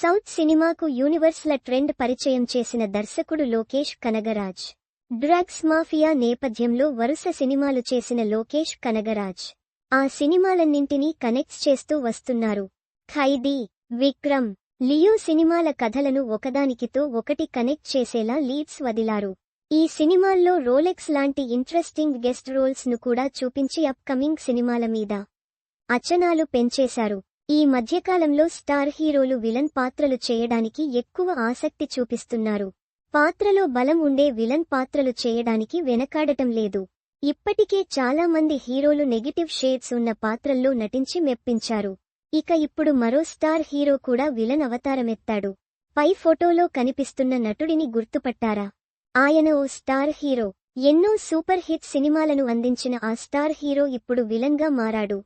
South సినిమాకు యూనివర్స్ల trend పరిచయం చేసిన దర్శకుడు లోకేష్ కనగరాజ్. డ్రగ్స్ మాఫియా నేపథ్యంలో వరుస సినిమాలు చేసిన లోకేష్ కనగరాజ్ ఆ సినిమాలన్నింటినీ కనెక్ట్స్ చేస్తూ వస్తున్నారు. ఖైదీ, విక్రమ్, లియో సినిమాల కథలను ఒకదానికితో ఒకటి కనెక్ట్ చేసేలా లీడ్స్ వదిలారు. ఈ సినిమాల్లో రోలెక్స్ లాంటి ఇంట్రెస్టింగ్ గెస్ట్ రోల్స్ ను కూడా చూపించి అప్ కమింగ్ సినిమాల మీద అంచనాలు పెంచేశారు. ఈ మధ్యకాలంలో స్టార్ హీరోలు విలన్ పాత్రలు చేయడానికి ఎక్కువ ఆసక్తి చూపిస్తున్నారు. పాత్రలో బలం ఉండే విలన్ పాత్రలు చేయడానికి వెనకాడటం లేదు. ఇప్పటికే చాలా మంది హీరోలు నెగటివ్ షేడ్స్ ఉన్న పాత్రల్లో నటించి మెప్పించారు. ఇక ఇప్పుడు మరో స్టార్ హీరో కూడా విలన్ అవతారమెత్తాడు. పై ఫోటోలో కనిపిస్తున్న నటుడిని గుర్తుపట్టారా? ఆయన ఓ స్టార్ హీరో. ఎన్నో సూపర్ హిట్ సినిమాలను అందించిన ఆ స్టార్ హీరో ఇప్పుడు విలన్ గా మారాడు.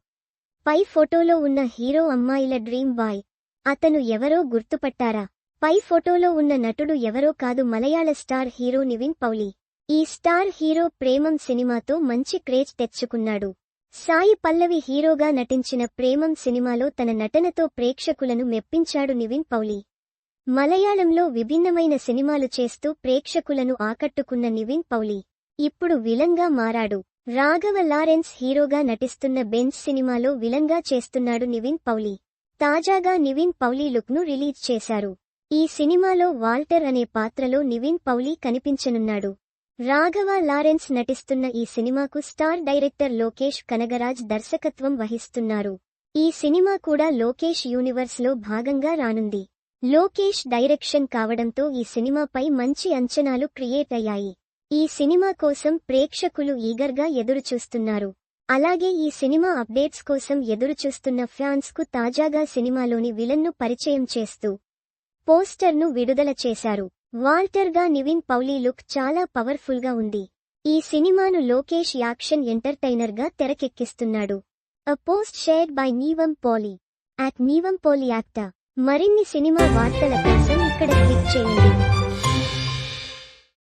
పై ఫోటోలో ఉన్న హీరో అమ్మాయిల డ్రీమ్ బాయ్. అతను ఎవరో గుర్తుపట్టారా? పై ఫోటోలో ఉన్న నటుడు ఎవరో కాదు, మలయాళ స్టార్ హీరో నివిన్ పౌలి. ఈ స్టార్ హీరో ప్రేమం సినిమాతో మంచి క్రేజ్ తెచ్చుకున్నాడు. సాయి పల్లవి హీరోగా నటించిన ప్రేమం సినిమాలో తన నటనతో ప్రేక్షకులను మెప్పించాడు నివిన్ పౌలి. మలయాళంలో విభిన్నమైన సినిమాలు చేస్తూ ప్రేక్షకులను ఆకట్టుకున్న నివిన్ పౌలి ఇప్పుడు విలన్ గా మారాడు. రాఘవ లారెన్స్ హీరోగా నటిస్తున్న బెంచ్ సినిమాలో విలన్ గా చేస్తున్నాడు నివిన్ పౌలి. తాజాగా నివిన్ పౌలి లుక్ ను రిలీజ్ చేశారు. ఈ సినిమాలో వాల్టర్ అనే పాత్రలో నివిన్ పౌలి కనిపించనున్నాడు. రాఘవ లారెన్స్ నటిస్తున్న ఈ సినిమాకు స్టార్ డైరెక్టర్ లోకేష్ కనగరాజ్ దర్శకత్వం వహిస్తున్నారు. ఈ సినిమా కూడా లోకేష్ యూనివర్స్ లో భాగంగా రానుంది. లోకేష్ డైరెక్షన్ కావడంతో ఈ సినిమాపై మంచి అంచనాలు క్రియేట్ అయ్యాయి. ఈ సినిమా కోసం ప్రేక్షకులు ఈగర్గా ఎదురుచూస్తున్నారు. అలాగే ఈ సినిమా అప్డేట్స్ కోసం ఎదురుచూస్తున్న ఫ్యాన్స్ కు తాజాగా సినిమాలోని విలన్ ను పరిచయం చేస్తూ పోస్టర్ ను విడుదల చేశారు. వాల్టర్ గా నివిన్ పౌలి లుక్ చాలా పవర్ఫుల్ గా ఉంది. ఈ సినిమాను లోకేష్ యాక్షన్ ఎంటర్టైనర్ గా తెరకెక్కిస్తున్నాడు. అ పోస్ట్ షేర్డ్ బై నీవం పోలి @నీవం పోలి యాక్టర్. మరిన్ని సినిమా వార్తల కోసం ఇక్కడ క్లిక్ చేయండి.